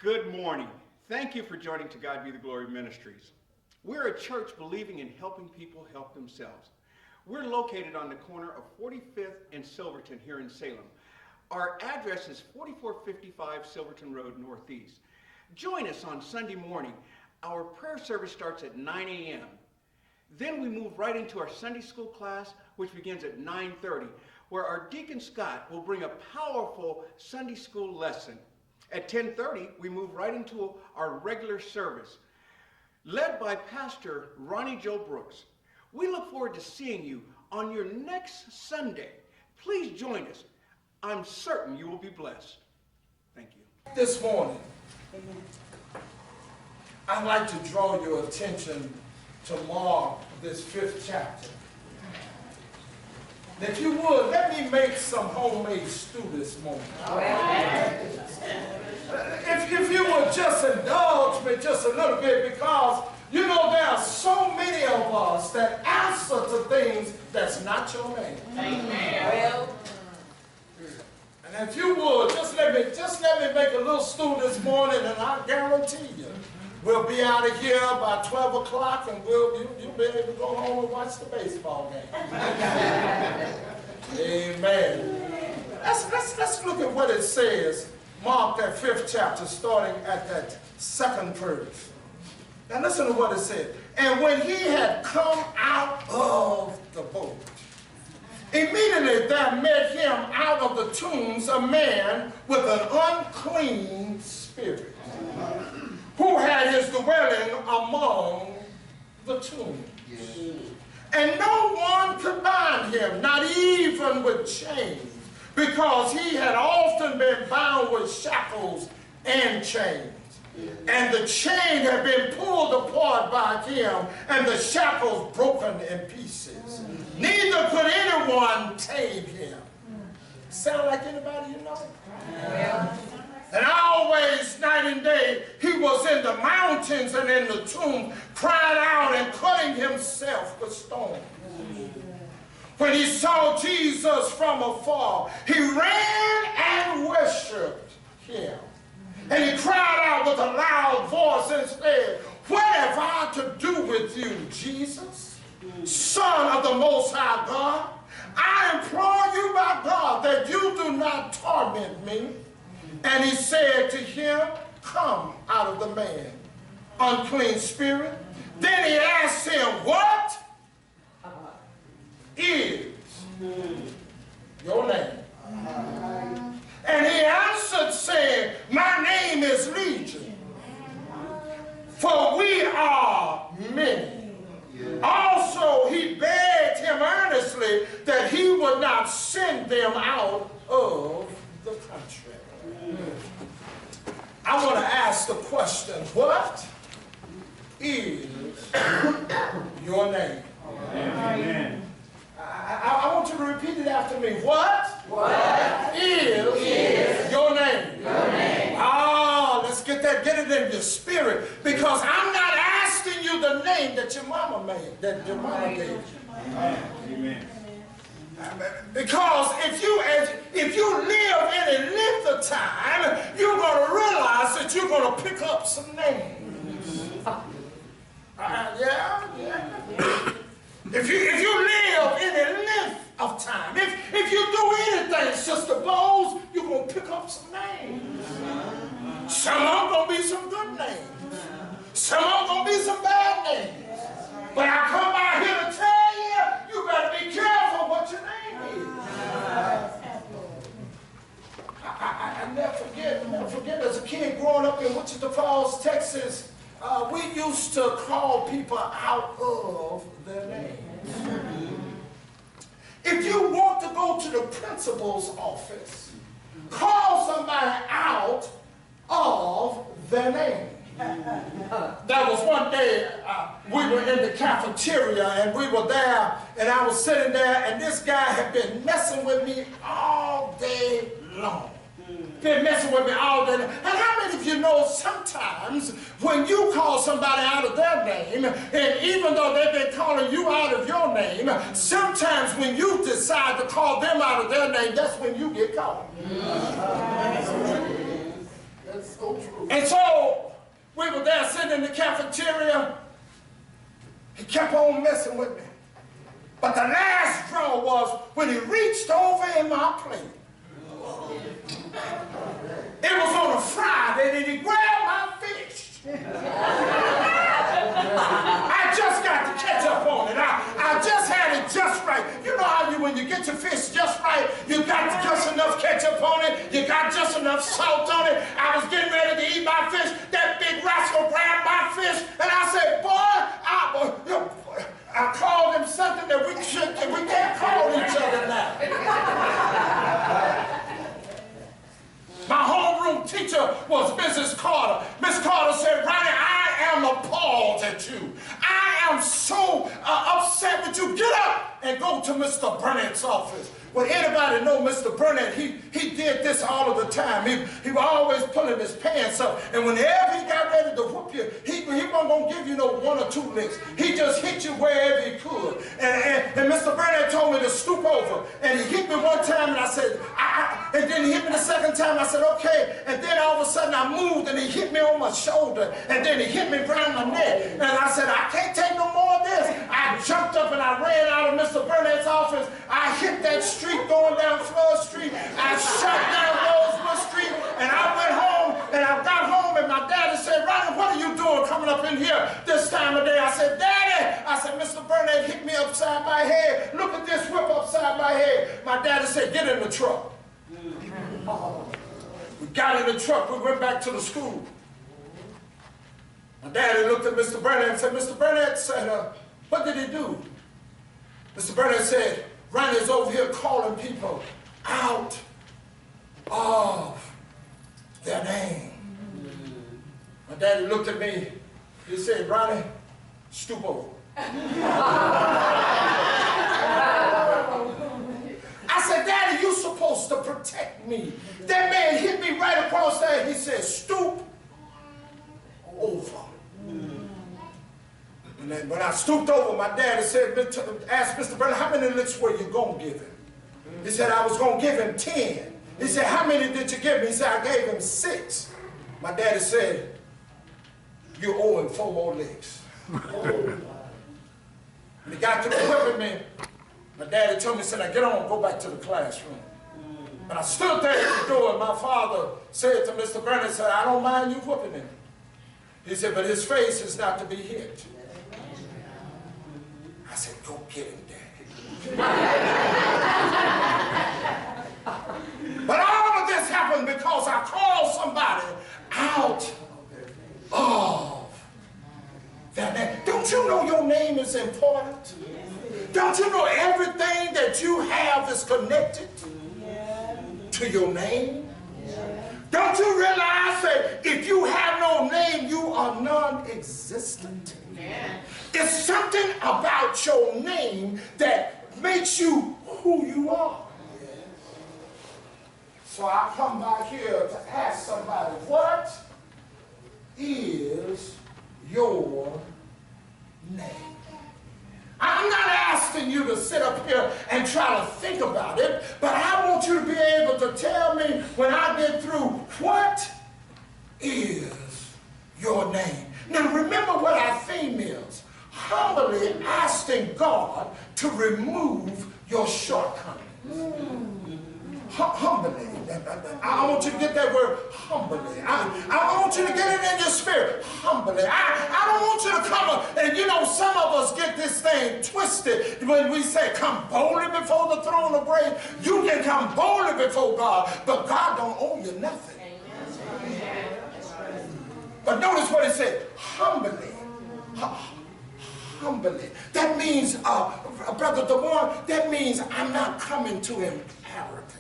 Good morning. Thank you for joining To God Be the Glory Ministries. We're a church believing in helping people help themselves. We're located on the corner of 45th and Silverton here in Salem. Our address is 4455 Silverton Road Northeast. Join us on Sunday morning. Our prayer service starts at 9 a.m. Then we move right into our Sunday school class, which begins at 9:30, where our Deacon Scott will bring a powerful Sunday school lesson. At 10:30, we move right into our regular service, led by Pastor Ronnie Joe Brooks. We look forward to seeing you on your next Sunday. Please join us. I'm certain you will be blessed. Thank you. This morning, I'd like to draw your attention to Mark, this 5th chapter. If you would, let me make some homemade stew this morning. If you would just indulge me just a little bit, because you know there are so many of us that answer to things that's not your name. Amen. And if you would, just let me make a little stew this morning, and I guarantee you, we'll be out of here by 12 o'clock, and you'll be able to go home and watch the baseball game. Amen. Let's look at what it says. Mark, that 5th chapter, starting at that 2nd verse. Now listen to what it said. And when he had come out of the boat, immediately there met him out of the tombs a man with an unclean spirit, who had his dwelling among the tombs. And no one could bind him, not even with chains, because he had often been bound with shackles and chains. And the chain had been pulled apart by him, and the shackles broken in pieces. Neither could anyone tame him. Sound like anybody you know? Yeah. And always, night and day, he was in the mountains and in the tomb, crying out and cutting himself with stones. When he saw Jesus from afar, he ran and worshiped him. And he cried out with a loud voice and said, "What have I to do with you, Jesus, Son of the Most High God? I implore you by God that you do not torment me." And he said to him, "Come out of the man, unclean spirit." Then he asked him, "What is your name?" And he answered, saying, "My name is Legion, for we are many." Also he begged him earnestly that he would not send them out of the country. I want to ask the question, what is your name? Amen. I want you to repeat it after me. What is your name? Your name. Ah, let's get it in your spirit, because I'm not asking you the name that your mama made, that your mama gave you. Amen. Because if you live any length of time, you're going to realize that you're going to pick up some names. Yeah. If you live any length of time, if you do anything, Sister Bowles, you're going to pick up some names. Some of them going to be some good names. Some of them going to be some bad names. But I come by here to tell you, you better be careful what your name is. I never forget as a kid growing up in Wichita Falls, Texas, we used to call people out of their names. If you want to go to the principal's office, call somebody out of their name. There was one day we were in the cafeteria and we were there, and I was sitting there, and this guy had been messing with me all day long. Been messing with me all day long. And how many of you know sometimes when you call somebody out of their name, and even though they've been calling you out of your name, sometimes when you decide to call them out of their name, that's when you get caught. That's so true. And so we were there sitting in the cafeteria. He kept on messing with me. But the last straw was when he reached over in my plate. It was on a Friday and he grabbed my fish. I just got the ketchup on it. I just had it just right. You know how when you get your fish just right, you got just enough ketchup on it, you got just enough salt on it. I was getting ready to eat my fish. That big rascal grabbed my fish and I said, boy, I called him something that we can't call each other now. My homeroom teacher was Mrs. Carter. Miss Carter said, Ronnie, I am appalled at you. I am so upset with you. Get up and go to Mr. Burnett's office. Well, anybody know Mr. Burnett, he did this all of the time. He was always pulling his pants up. And whenever he got ready to whoop you, he wasn't going to give you no 1 or 2 licks. He just hit you wherever he could. And Mr. Burnett told me to stoop over. And he hit me one time and I said, and then he hit me the second time. I said, okay. And then all of a sudden I moved and he hit me on my shoulder. And then he hit me around my neck. And I said, I can't take no more of this. I jumped up and I ran out of Mr. Burnett's office. I hit that street going down Flood Street. I shut down Rosewood Street and I went home and I got home and my daddy said, Ronnie, what are you doing coming up in here this time of day? I said, Daddy, I said, Mr. Burnett hit me upside my head. Look at this whip upside my head. My daddy said, get in the truck. We got in the truck. We went back to the school. My daddy looked at Mr. Burnett and said, Mr. Burnett said, what did he do? Mr. Burnett said, Ronnie's over here calling people out of their name. My daddy looked at me. He said, Ronnie, stoop over. I said, Daddy, you're supposed to protect me. That man hit me right across there. He said, stoop over. And then when I stooped over, my daddy said, asked Mr. Burnett, how many licks were you going to give him? He said, I was going to give him 10. He said, how many did you give me? He said, I gave him 6. My daddy said, you owe him 4 more licks. When he got to whipping me, my daddy told me, he said, now get on, go back to the classroom. And I stood there at the door, and my father said to Mr. Burnett, said, I don't mind you whooping him. He said, but his face is not to be hit. I said, go get him, Daddy. But all of this happened because I called somebody out of their name. Don't you know your name is important? Don't you know everything that you have is connected to your name? Don't you realize that if you have no name, you are non-existent? It's something about your name that makes you who you are. So I come by here to ask somebody, what is your name? I'm not asking you to sit up here and try to think about it, but I want you to be able to tell me when I get through, what is your name? Now remember what our theme is. Humbly asking God to remove your shortcomings. Humbly. I want you to get that word humbly. I want you to get it in your spirit. Humbly. I don't want you to come up, and you know, some of us get this thing twisted when we say come boldly before the throne of grace. You can come boldly before God, but God don't owe you nothing. But notice what it said, humbly. Humbly. That means, Brother DeWan, that means I'm not coming to him arrogant.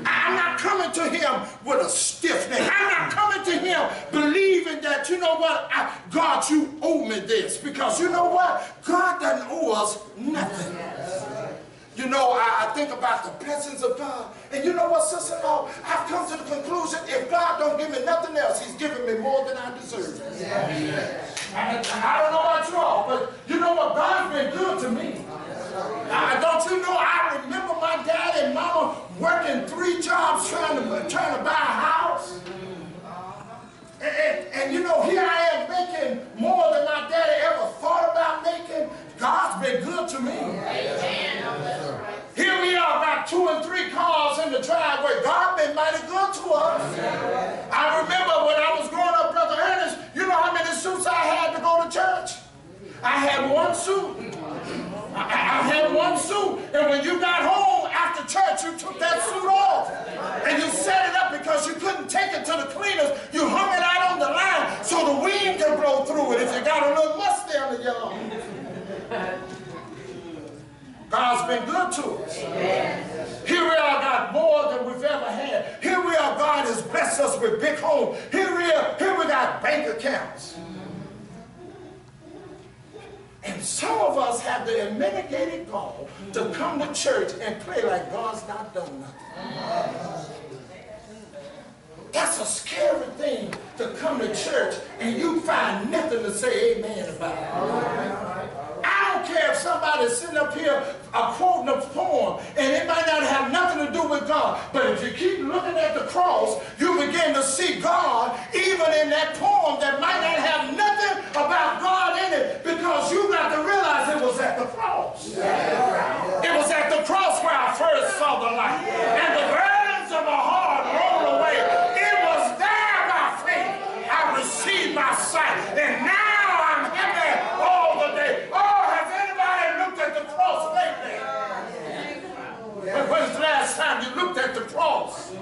I'm not coming to him with a stiff neck. I'm not coming to him believing that, you know what, God, you owe me this. Because you know what? God doesn't owe us nothing. You know, I think about the blessings of God. And you know what, sister-in-law? I've come to the conclusion, if God don't give me nothing else, he's giving me more than I deserve. I don't know about you all, but you know what? God's been good to me. Don't you know, I remember my dad and mama working 3 jobs trying to buy a house. to me. Here we are, got 2 and 3 cars in the driveway. God been mighty good to us. I remember when I was growing up, Brother Ernest, you know how many suits I had to go to church? I had one suit. I had one suit, and when you got home after church, you took that suit off, and you set it up because you couldn't take it to the cleaners. You hung it out on the line so the wind could blow through it if you got a little must down the yard. God's been good to us. Here we are, got more than we've ever had. Here we are, God has blessed us with big homes. Here we got bank accounts. And some of us have the unmitigated gall to come to church and play like God's not done nothing. That's a scary thing to come to church and you find nothing to say amen about. I don't care if somebody's sitting up here quoting a poem and it might not have nothing to do with God, but if you keep looking at the cross, you begin to see God even in that poem that might not have nothing about God in it, because you got to realize it was at the cross. It was at the cross where I first saw the light, and the burdens of my heart rolled away. It was there by faith I received my sight, and now I'm happy all the day. Oh, has anybody looked at the cross lately? When's the last time you looked at the cross?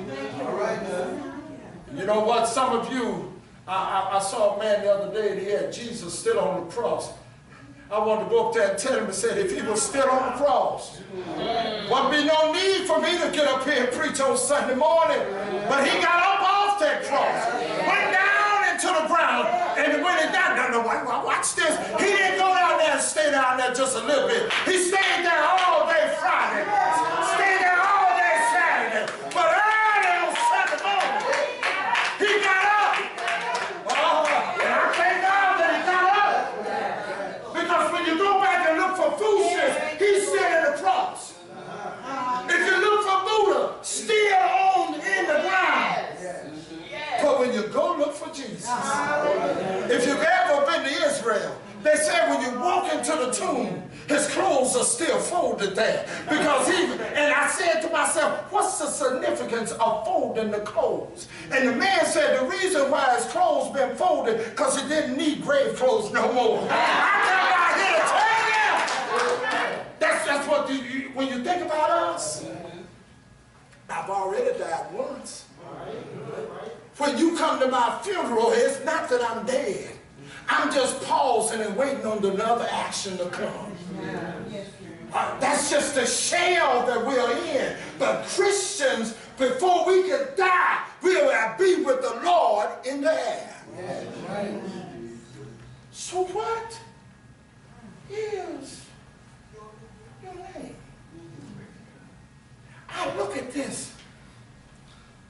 You know what? Some of you, I saw a man the other day and he had Jesus still on the cross. I wanted to go up there and tell him and said, if he was still on the cross, wouldn't be no need for me to get up here and preach on Sunday morning. But he got up off that cross, went down into the ground, and when he got down, watch this. He didn't go down there and stay down there just a little bit. He stayed there all day Friday, stayed there all day Saturday, but early on Sunday morning, he got up. And I thank God that he got up. Because when you go back and look for foolishness, he's still in the cross. If you look for Buddha, still in the ground. But when you go look for Jesus, if you've ever been to Israel, they say when you walk into the tomb, his clothes are still folded there. Because and I said to myself, what's the significance of folding the clothes? And the man said the reason why his clothes been folded, because he didn't need grave clothes no more. I come out here to tell you, that's what when you think about us, I've already died once. When you come to my funeral, it's not that I'm dead. I'm just pausing and waiting on another action to come. That's just the shell that we're in. But Christians, before we can die, we'll be with the Lord in the air. So what is your name? I look at this.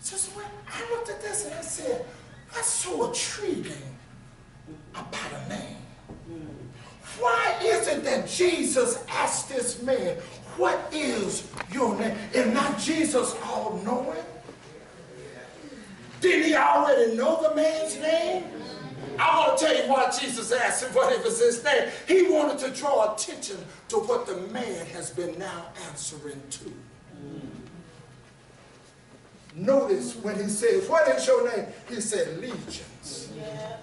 Just when I looked at this and I said, what's so intriguing about a name? Why is it that Jesus asked this man, what is your name? Is not Jesus all-knowing? Didn't he already know the man's name? I want to tell you why Jesus asked him what was his name. He wanted to draw attention to what the man has been now answering to. Notice when he says, what is your name? He said, legions. Yeah.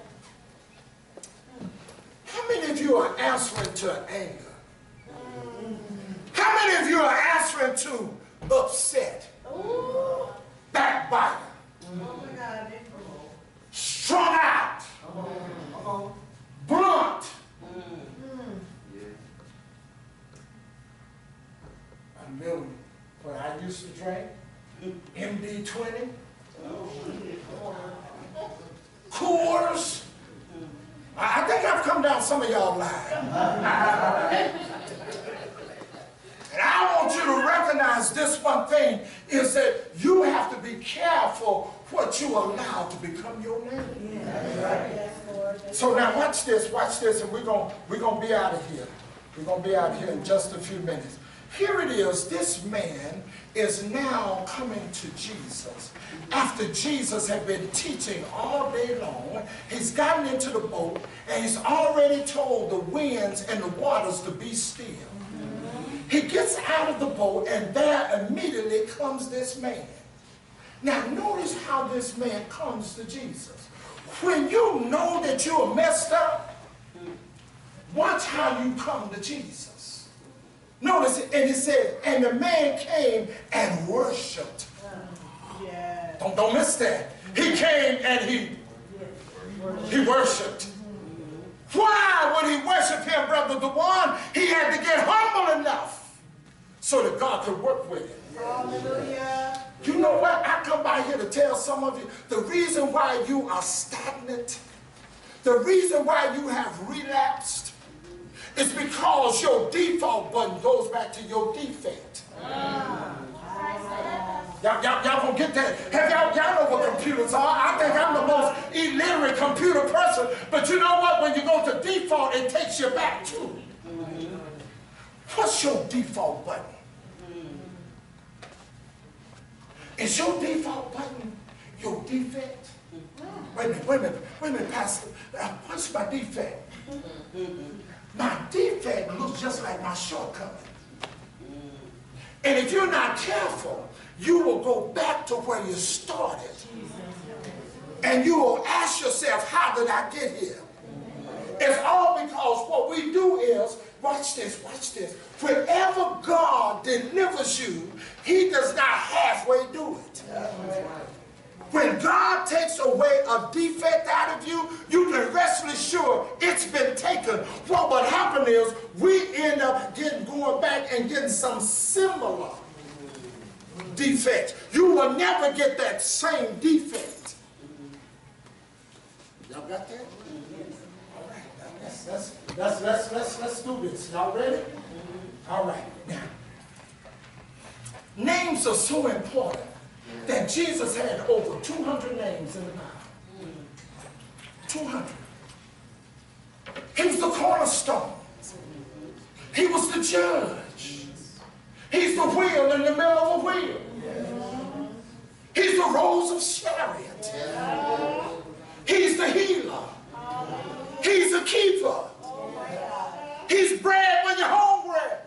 How many of you are answering to anger? How many of you are answering to upset? Backbiting? Strung out? Blunt? I know when I used to drink MD-20, Coors. I think I've come down some of y'all line. And I want you to recognize this one thing, is that you have to be careful what you allow to become your name. So now watch this, and we're gonna be out of here. We're gonna be out of here in just a few minutes. Here it is, this man is now coming to Jesus. After Jesus had been teaching all day long, he's gotten into the boat and he's already told the winds and the waters to be still. He gets out of the boat, and there immediately comes this man. Now notice how this man comes to Jesus. When you know that you're messed up, watch how you come to Jesus. Notice it, and it says, and the man came and worshiped. Don't miss that. He came and he worshiped. Why would he worship him, Brother Dewan? He had to get humble enough so that God could work with him. Hallelujah. You know what? I come by here to tell some of you, the reason why you are stagnant, the reason why you have relapsed, is because your default button goes back to your defect. Y'all gonna get that? Y'all know what computers are. I think I'm the most illiterate computer person, but you know what? When you go to default, it takes you back to. What's your default button? Is your default button your defect? Wait a minute, Pastor. What's my defect? My defect looks just like my shortcoming. And if you're not careful, you will go back to where you started. And you will ask yourself, how did I get here? It's all because what we do is, watch this. Wherever God delivers you, he does not halfway do it. When God takes away a defect out of you, you can rest assured it's been taken. What would happen is we end up going back and getting some similar defects. You will never get that same defect. Y'all got that? All right, let's do this. Y'all ready? All right. Now, names are so important that Jesus had over 200 names in the Bible. 200. He was the cornerstone. He was the judge. He's the wheel in the middle of a wheel. He's the rose of Sharon. He's the healer. He's the keeper. He's bread when you're hungry.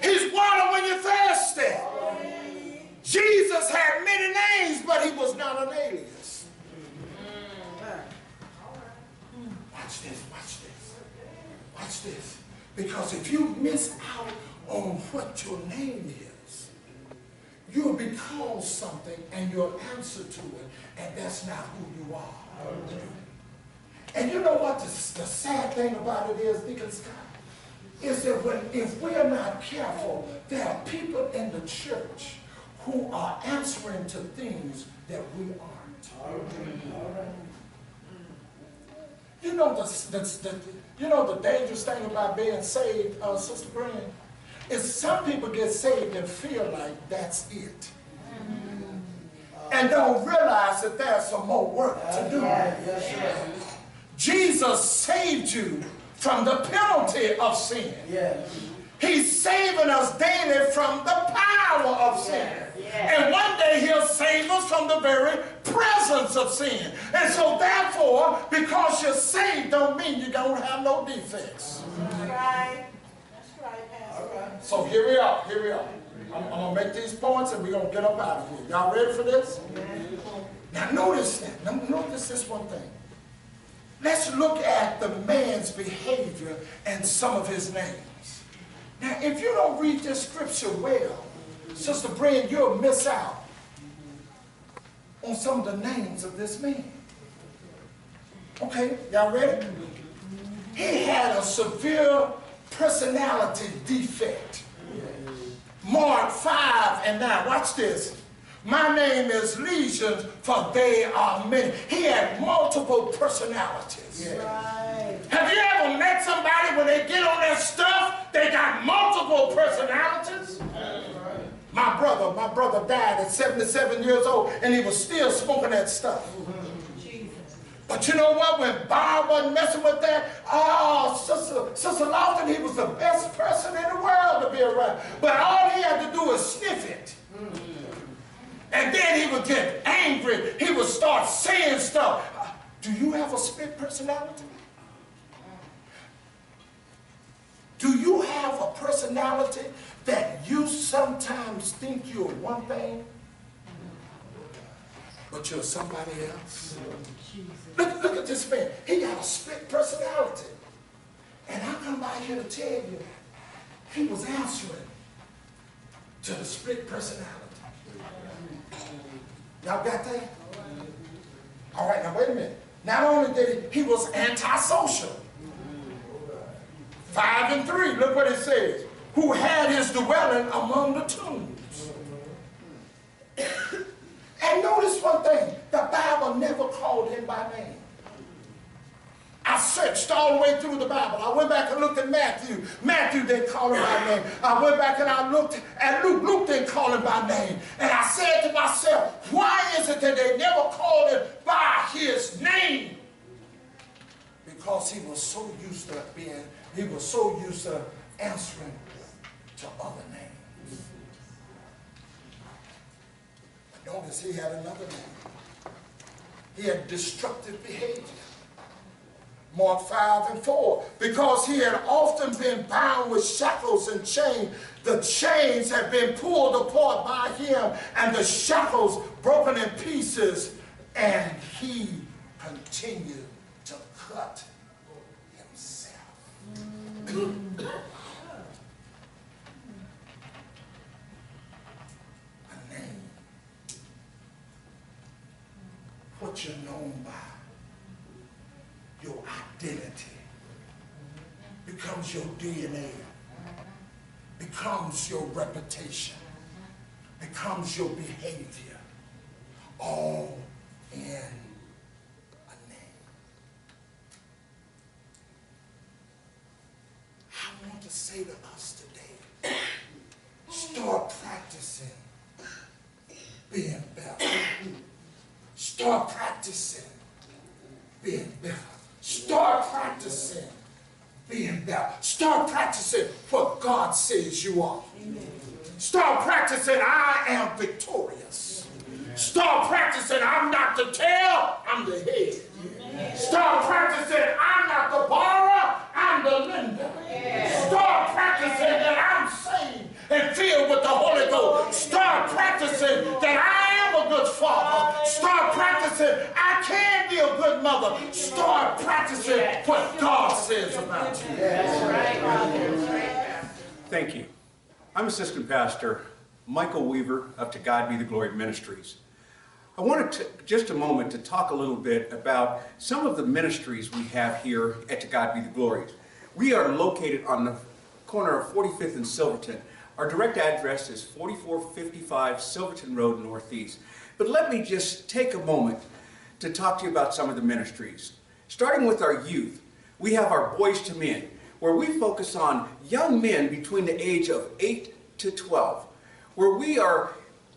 He's water when you're thirsty. Jesus had many names, but he was not an alias. Watch this. Because if you miss out on what your name is, you'll be called something and you'll answer to it, and that's not who you are. And you know what the sad thing about it is, Deacon Scott? Is that if we're not careful, there are people in the church who are answering to things that we aren't. You know the dangerous thing about being saved, Sister Green, is some people get saved and feel like that's it. And don't realize that there's some more work to do. Jesus saved you from the penalty of sin. He's saving us daily from the power of sin. And one day he'll save us from the very presence of sin. And so therefore, because you're saved don't mean you don't have no defects. That's right, Pastor. So here we are. I'm going to make these points and we're going to get up out of here. Y'all ready for this? Now notice that. Now notice this one thing. Let's look at the man's behavior and some of his names. Now, if you don't read this scripture well, Sister Brand, you'll miss out on some of the names of this man. Okay, y'all ready? He had a severe personality defect. Mark 5:9. Watch this. My name is Legion, for they are many. He had multiple personalities. Right. Have you ever met somebody when they get on their stuff, they got multiple personalities? My brother died at 77 years old, and he was still smoking that stuff. But you know what? When Bob wasn't messing with that, Sister Lofton, he was the best person in the world to be around. But all he had to do was sniff it. And then he would get angry. He would start saying stuff. Do you have a split personality? Do you you have a personality that you sometimes think you're one thing, but you're somebody else? Look at this man. He got a split personality. And I come by here to tell you, he was answering to the split personality. Y'all got that? All right, now wait a minute. Not only did he was antisocial. 5 and 3, look what it says. Who had his dwelling among the tombs. And notice one thing, the Bible never called him by name. I searched all the way through the Bible. I went back and looked at Matthew. Matthew didn't call him by name. I went back and I looked at Luke. Luke didn't call him by name. And I said to myself, why is it that they never called him by his name? Because he was so used to answering to other names. But notice he had another name. He had destructive behavior. Mark 5 and 4, because he had often been bound with shackles and chains. The chains had been pulled apart by him and the shackles broken in pieces, and he continued to cut himself. A name. What you're known by. Your identity becomes your DNA, becomes your reputation, becomes your behavior, all in a name. I want to say to us today, start practicing being better. Start practicing being better. Start practicing being better. Start practicing what God says you are. Start practicing, I am victorious. Start practicing, I'm not the tail, I'm the head. Start practicing, I'm not the borrower, I'm the lender. Start practicing that I'm saved and filled with the Holy Ghost. Start practicing that I am a good father. Start practicing I can be a good mother. Start practicing what God says about you. Thank you. I'm Assistant Pastor Michael Weaver of To God Be the Glory Ministries. I wanted to just a moment to talk a little bit about some of the ministries we have here at To God Be the Glory. We are located on the corner of 45th and Silverton. Our direct address is 4455 Silverton Road Northeast. But let me just take a moment to talk to you about some of the ministries. Starting with our youth, we have our Boys to Men, where we focus on young men between the age of 8 to 12, where we are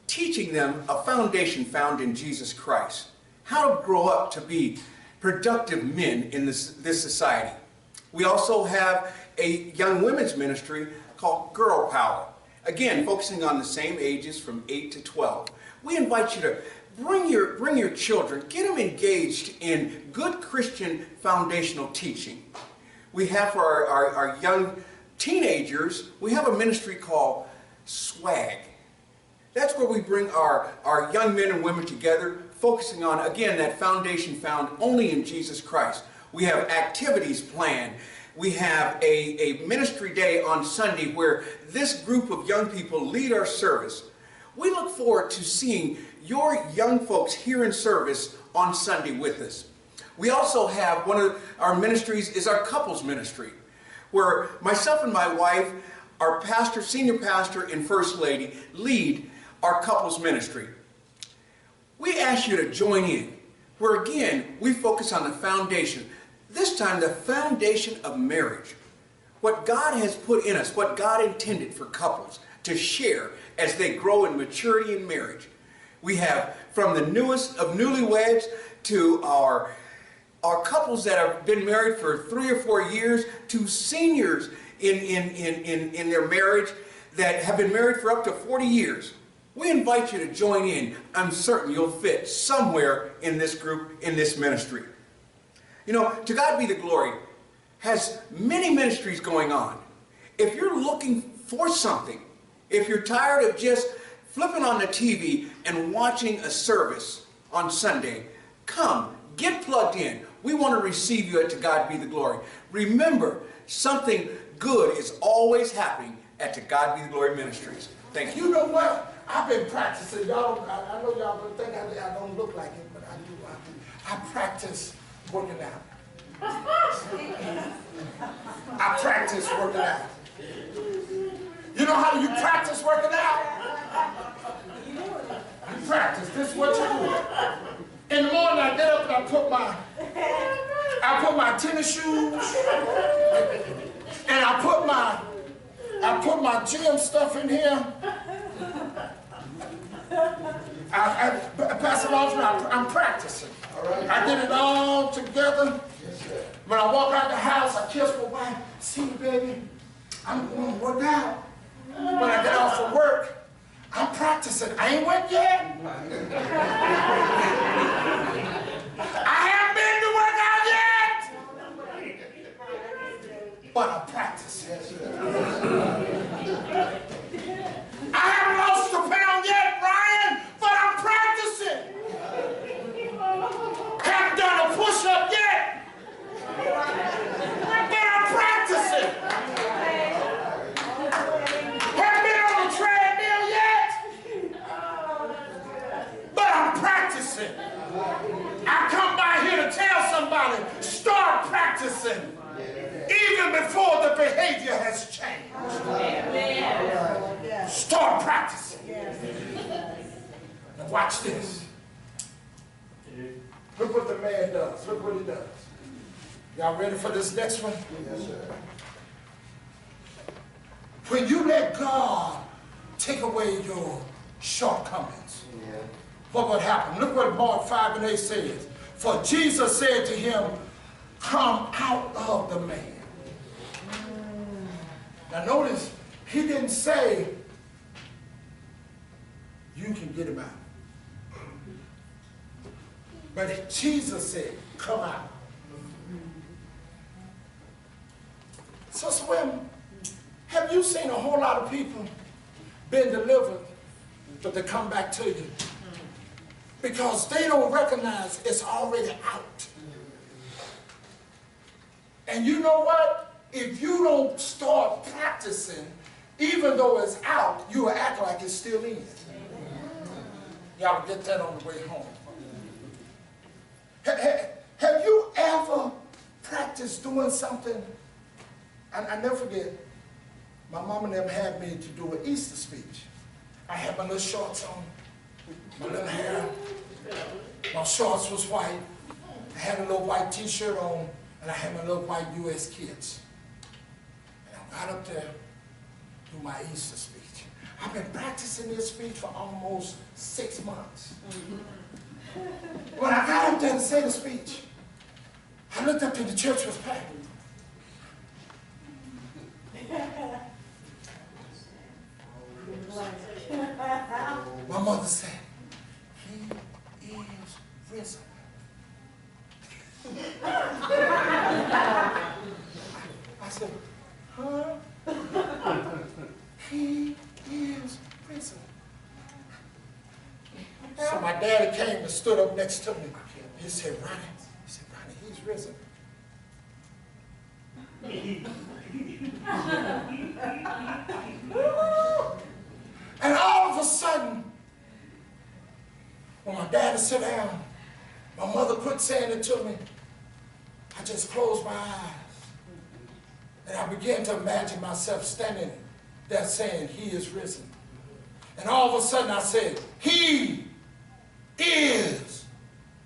teaching them a foundation found in Jesus Christ, how to grow up to be productive men in this society. We also have a young women's ministry called Girl Power, again focusing on the same ages from 8 to 12. We invite you to bring your children, get them engaged in good Christian foundational teaching. We have for our young teenagers, we have a ministry called Swag. That's where we bring our young men and women together, focusing on, again, that foundation found only in Jesus Christ. We have activities planned. We have a ministry day on Sunday where this group of young people lead our service. We look forward to seeing your young folks here in service on Sunday with us. We also have one of our ministries is our couples ministry, where myself and my wife, our pastor, senior pastor, and first lady lead our couples ministry. We ask you to join in, where again, we focus on the foundation. This time, the foundation of marriage. What God has put in us, what God intended for couples to share as they grow in maturity in marriage. We have from the newest of newlyweds to our couples that have been married for 3 or 4 years to seniors in their marriage that have been married for up to 40 years. We invite you to join in. I'm certain you'll fit somewhere in this group, in this ministry. You know, To God Be the Glory has many ministries going on. If you're looking for something, if you're tired of just flipping on the TV and watching a service on Sunday, come, get plugged in. We want to receive you at To God Be the Glory. Remember, something good is always happening at To God Be the Glory Ministries. Thank you. You know what? I've been practicing. Y'all, I know y'all don't think I don't look like it, but I do. I practice working out. I practice working out. You know how you practice working out? You practice. This is what you do. In the morning, I get up and I put my tennis shoes and I put my gym stuff in here. Pastor Lawson, I'm practicing. I get it all together. When I walk out the house, I kiss my wife. See, baby, I'm going to work out. When I get off from work, I'm practicing. I ain't went yet. I haven't been to work out yet. But I'm practicing. I haven't lost a pound yet, Ryan, but I'm practicing. Haven't done a push-up yet, but I'm practicing. Haven't been on the treadmill yet, but I'm practicing. I come by here to tell somebody, start practicing, even before the behavior has changed. Start practicing. Now watch this. Look what the man does. Look what he does. Y'all ready for this next one? Yes, sir. When you let God take away your shortcomings, what would happen? Look what Mark 5:8 says. For Jesus said to him, come out of the man. Now notice, he didn't say, you can get him out. But Jesus said, come out. Sister William, have you seen a whole lot of people been delivered, but they come back to you? Because they don't recognize it's already out. And you know what? If you don't start practicing, even though it's out, you will act like it's still in. Y'all get that on the way home. Have you ever practiced doing something? I never forget, my mom and them had me to do an Easter speech. I had my little shorts on, my little hair, my shorts was white, I had a little white t-shirt on, and I had my little white U.S. kids. And I got up there, do my Easter speech. I've been practicing this speech for almost 6 months. When I got up there to say the speech, I looked up and the church was packed. My mother said, he is risen. I said, huh? He is risen. So my daddy came and stood up next to me. He said, Ronnie, he's risen. And all of a sudden, when my daddy sat down, my mother quit saying it to me. I just closed my eyes. And I began to imagine myself standing there saying, he is risen. And all of a sudden I said, he is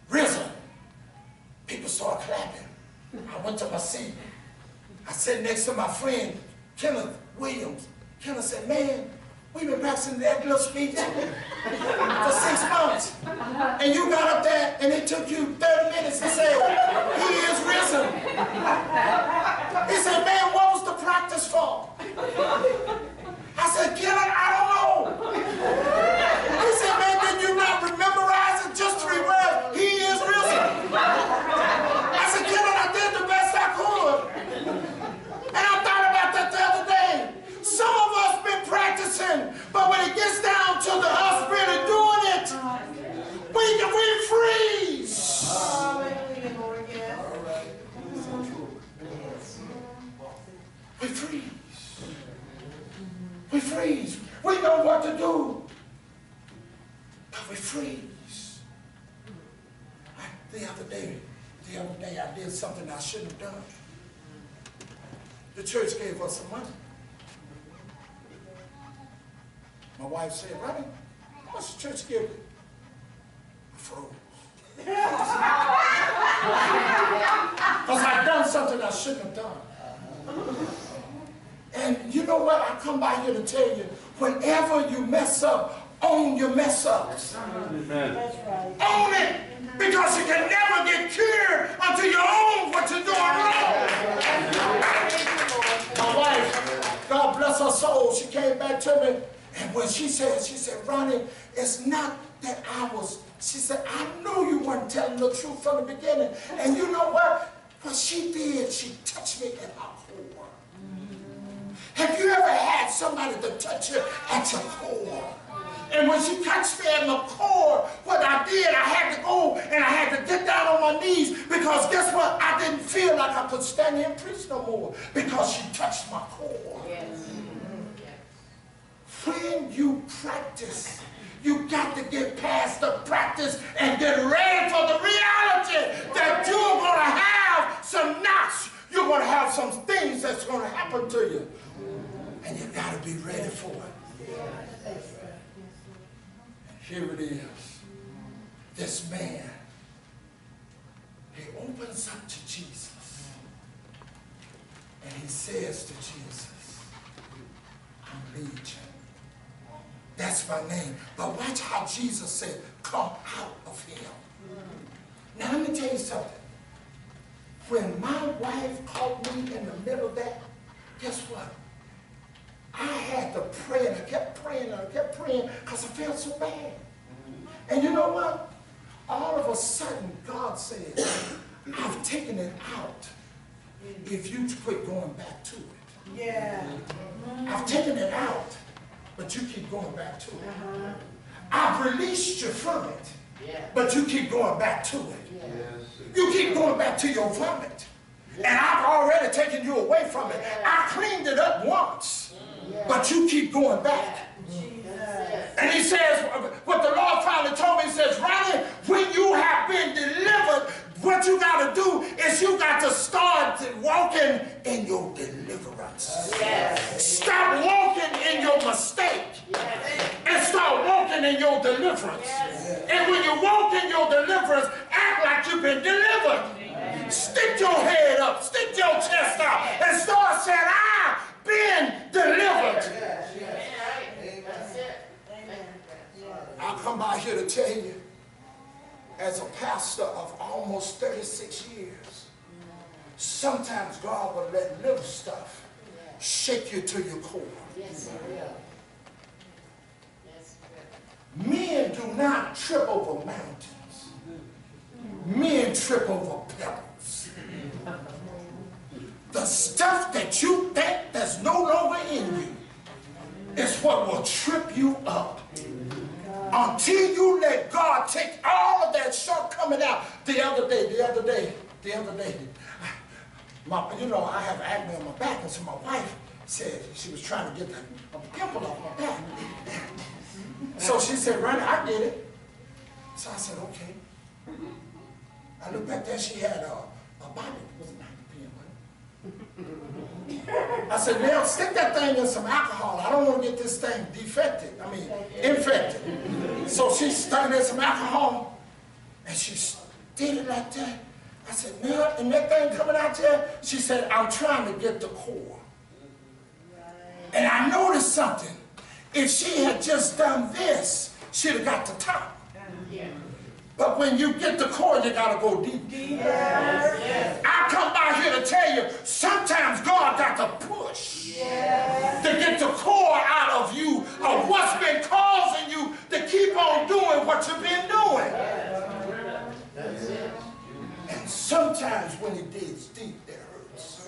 risen. People started clapping. I went to my seat. I sat next to my friend, Kenneth Williams. Kenneth said, man, we've been practicing that little speech for 6 months. And you got up there and it took you 30 minutes to say, he is risen. He said, man, what was the practice for? I said, Kenneth, I don't know. He said, man, did you not memorize it? Just 3 words, he is risen. I said, Kenneth, I did the best I could. And I thought about that the other day. freeze. We know what to do, but we freeze. The other day I did something I shouldn't have done. The church gave us some money. My wife said, "Ronnie, how much the church give you?" I froze. Because I'd done something I shouldn't have done. And you know what? I come by here to tell you, whenever you mess up, own your mess ups. That's right. Own it. Because you can never get cured until you own what you're doing wrong. My wife, God bless her soul, she came back to me, and when she said, "Ronnie, it's not that she said, I knew you weren't telling the truth from the beginning." And you know what? What she did, she touched me at my core. Have you ever had somebody to touch you at your core? And when she touched me at my core, what I did, I had to go and I had to get down on my knees, because guess what? I didn't feel like I could stand here and preach no more because she touched my core. Yes. When you practice, you got to get past the practice and get ready for the reality that you're going to have some knocks. You're going to have some things that's going to happen to you. And you got to be ready for it. Here it is. This man, he opens up to Jesus. And he says to Jesus, "I'm Legion. That's my name." But watch how Jesus said, "Come out of him." Now let me tell you something. When my wife caught me in the middle of that, guess what? I had to pray, and I kept praying, and I kept praying, because I felt so bad. And you know what? All of a sudden, God said, "I've taken it out if you quit going back to it." Yeah. I've taken it out, but you keep going back to it. I've released you from it, but you keep going back to it. You keep going back to your vomit. And I've already taken you away from it. I cleaned it up once, but you keep going back. And he says, what the Lord finally told me, he says, "Ronnie, when you have been delivered, what you got to do is you got to start walking in your deliverance. Stop walking in your mistake and start walking in your deliverance. And when you walk in your deliverance, act like you've been delivered. Stick your head up, stick your chest out, and start saying, I've been delivered." I come by here to tell you, as a pastor of almost 36 years, sometimes God will let little stuff shake you to your core. Men do not trip over mountains. Men trip over pebbles. The stuff that you think that's no longer in you is what will trip you up. Until you let God take all of that shortcoming out. The other day, I have acne on my back, and so my wife said she was trying to get a pimple off my back. So she said, "Ronnie, I did it." So I said, "Okay." I looked back there, she had a body. It wasn't I said, "Now stick that thing in some alcohol. I don't want to get this thing infected." So she stuck it in some alcohol, and she did it like that. I said, "Now, and that thing coming out there?" She said, "I'm trying to get the core." And I noticed something. If she had just done this, she'd have got the top. But when you get the core, you got to go deep. I come by here to tell you, sometimes God got to push to get the core out of you of what's been causing you to keep on doing what you've been doing. And sometimes when it digs deep, it hurts.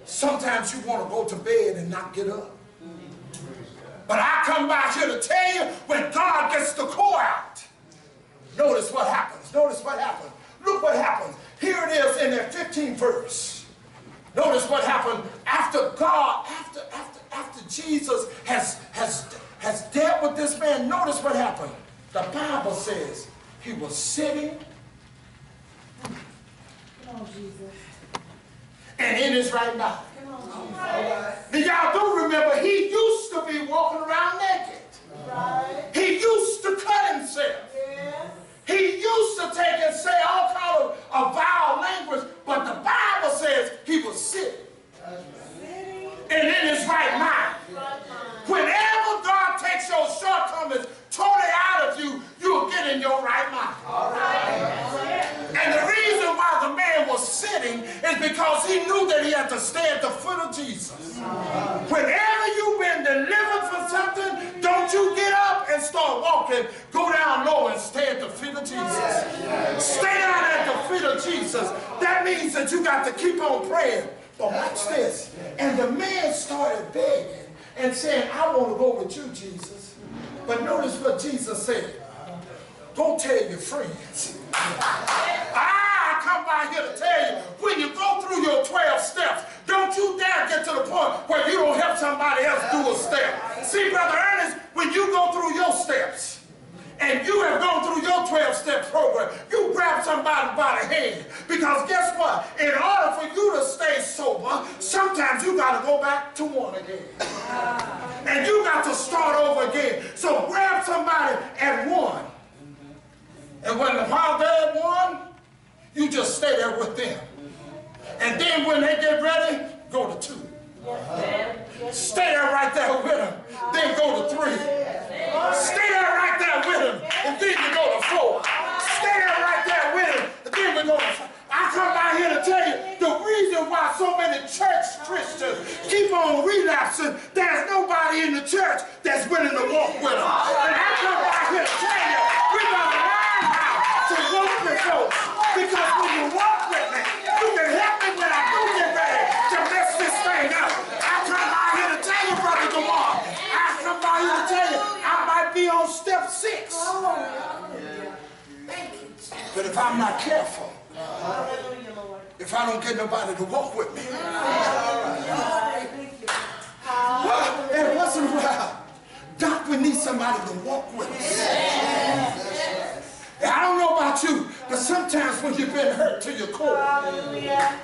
Sometimes you want to go to bed and not get up. But I come by here to tell you, when God gets the core out, notice what happens. Notice what happens. Look what happens. Here it is in that 15th verse. Notice what happened after God, after Jesus has dealt with this man. Notice what happened. The Bible says he was sitting. Come on, Jesus. And in his right mind. Come on, Jesus. Now y'all do remember he used to be walking around naked. Right. He used to cut himself. Yes. He used to take and say all kind of vile language, but the Bible says he was sitting Sitting. and in his right mind. Whenever God takes your shortcomings totally out of you, you'll get in your right mind. And the reason why the man was sitting is because he knew that he had to stay at the foot of Jesus. Whenever you've been delivered from something, don't you get up and start walking. Go down low and stay at the feet of Jesus. Stay down at the feet of Jesus. That means that you got to keep on praying. But watch this. And the man started begging and saying, I want to go with you, Jesus. But notice what Jesus said. Go tell your friends. I come by here to tell you, when you go through your 12 steps, don't you dare get to the point where you don't help somebody else do a step. See, Brother Ernest, when you go through your steps, and you have gone through your 12-step program, you grab somebody by the hand. Because guess what? In order for you to stay sober, sometimes you got to go back to one again. And you got to start over again. So grab somebody at one. And while they're at one, you just stay there with them. And then when they get ready, go to two. Stay there right there with them. Then go to three. Stay there right there with them. And then you go to four. Stay there right there with them. And then we go to five. I come by here to tell you the reason why so many church Christians keep on relapsing, there's nobody in the church that's willing to walk with them. And I come by here to tell you, we got to learn how to walk with folks. Because when you walk with me, you can help me when I do get ready to mess this thing up. I come by here to tell you, Brother Gamar, I come by here to tell you, I might be on step 6. But if I'm not careful, if I don't get nobody to walk with me, well, every once in a while, Doc, we need somebody to walk with us. I don't know about you, but sometimes when you've been hurt to your core,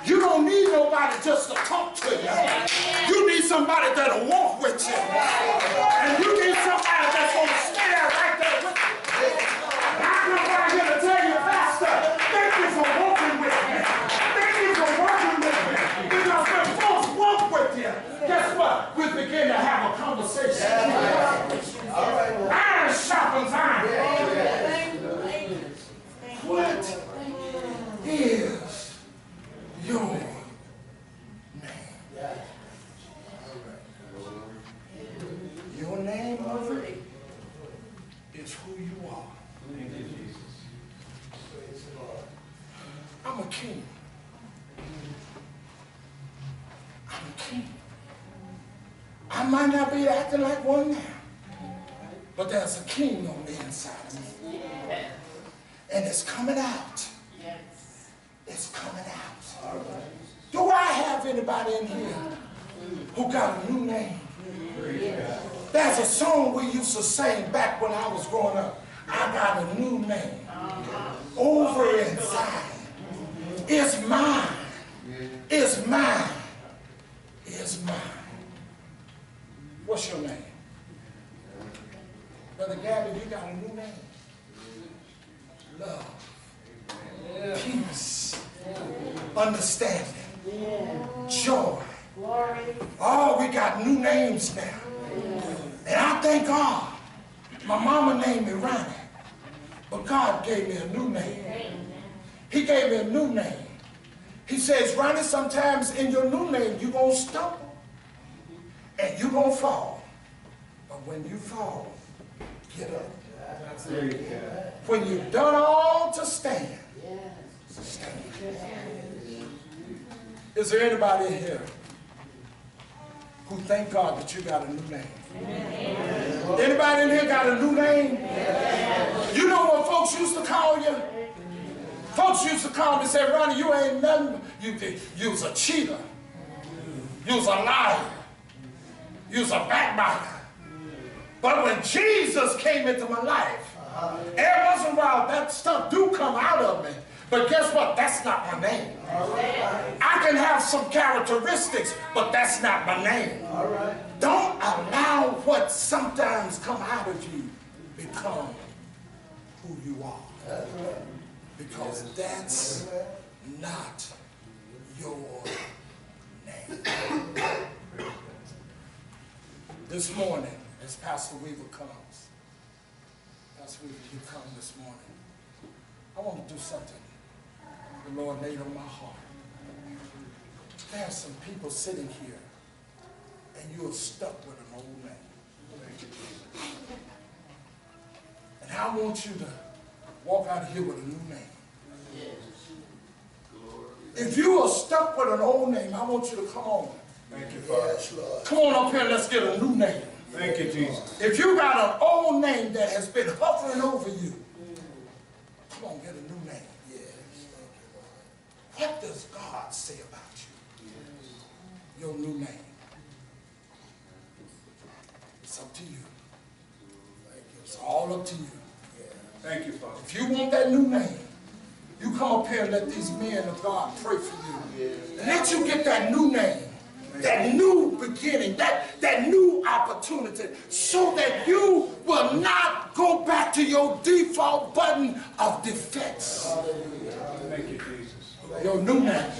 you don't need nobody just to talk to you. You need somebody that'll walk with you. And you need somebody that's going to stay there right there with you. I come right here to tell you, Pastor, thank you for walking with me. Thank you for working with me. Because when folks walk with you, guess what? We begin to have a conversation. Iron sharpens iron. What is your name? Your name, mother, is who you are. I'm a king. I'm a king. I might not be acting like one now, but there's a king on the inside of me. And it's coming out. It's coming out. Do I have anybody in here who got a new name? There's a song we used to sing back when I was growing up. I got a new name. Over inside. It's mine. It's mine. It's mine. What's your name? Brother Gabby, you got a new name. Love, peace, understanding, joy. Oh, we got new names now. And I thank God. My mama named me Ronnie, but God gave me a new name. He gave me a new name. He says, Ronnie, sometimes in your new name, you're going to stumble and you're going to fall. But when you fall, get up. When you've done all to stand, stand. Is there anybody in here who thank God that you got a new name? Anybody in here got a new name? You know what folks used to call you? Folks used to call me and say, Ronnie, you ain't nothing. You was a cheater. You was a liar. You was a backbiter. But when Jesus came into my life, every once in a while that stuff do come out of me. But guess what? That's not my name. I can have some characteristics, but that's not my name. Don't allow what sometimes come out of you become who you are. Because that's not your name. This morning, as Pastor Weaver comes, Pastor Weaver, you come this morning, I want to do something the Lord laid on my heart. There are some people sitting here, and you are stuck with an old name. And I want you to walk out of here with a new name. If you are stuck with an old name, I want you to come on. Thank you, Father. Come on up here and let's get a new name. Thank you, Jesus. If you got an old name that has been hovering over you, come on, get a new name. What does God say about you? Your new name. It's up to you. It's all up to you. Thank you, Father. If you want that new name, you come up here and let these men of God pray for you. Let you get that new name, that new beginning, that new opportunity, so that you will not go back to your default button of defense. Thank you, Jesus. Your new name.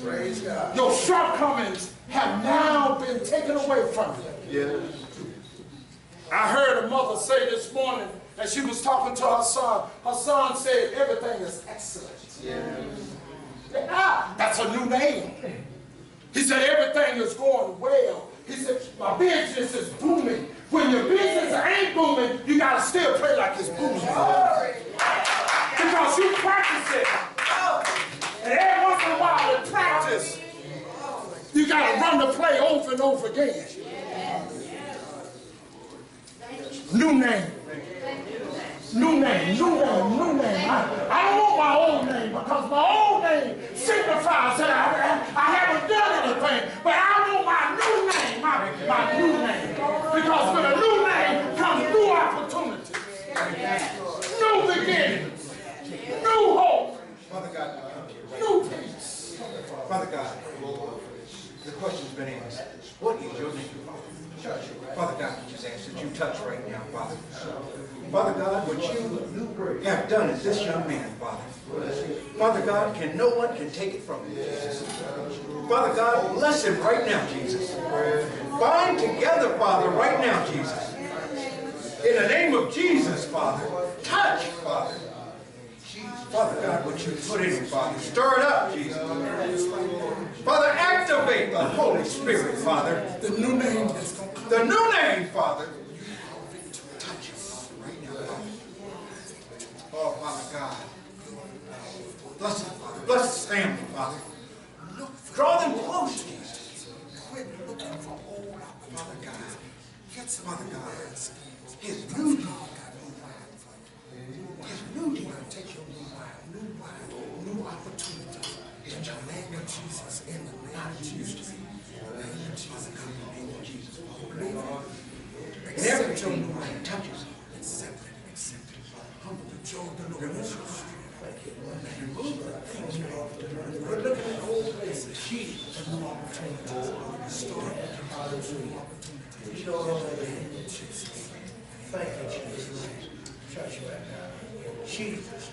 Praise God. Your shortcomings have now been taken away from you. Yes. I heard a mother say this morning, as she was talking to her son said, everything is excellent. Yeah, that's a new name. He said, everything is going well. He said, my business is booming. When your business ain't booming, you got to still pray like it's booming. Because you practice it. And every once in a while in practice, you got to run the play over and over again. New name. New name, new name, new name. I don't want my old name, because my old name signifies that I haven't done anything. But I want my new name, my new name. Because with a new name comes new opportunities, new beginnings, new hope, Father God, new peace. Father God, the question's been asked. What is your name, Father? Father God, we just ask that you touch right now, Father. Father God, what you have done is this young man, Father. Father God, no one can take it from you, Jesus. Father God, bless him right now, Jesus. Bind together, Father, right now, Jesus. In the name of Jesus, Father, touch, Father. Father God, what you put in him, Father, stir it up, Jesus. Father, activate the Holy Spirit, Father. The new name is going to come. The new name, Father. Touch us right now, Father. Oh, Father God. Bless him, Father. Bless his family, Father. Draw them close, Jesus. Quit looking for old opportunities. Father God. Get some Father new God. plans. His new name. His new name. Take your new wine, new opportunities. In the name of Jesus. In the name of Jesus. In the name of Jesus. In the name of Jesus. Believe it. Accept your new wine. Touches. Accept it. Accept it. Humble the joy of the Lord is your strength. Remove the things we're looking at old places. Sheep and new opportunities. Start with new opportunities. Jesus. Thank you, Jesus. Touch right now. Jesus.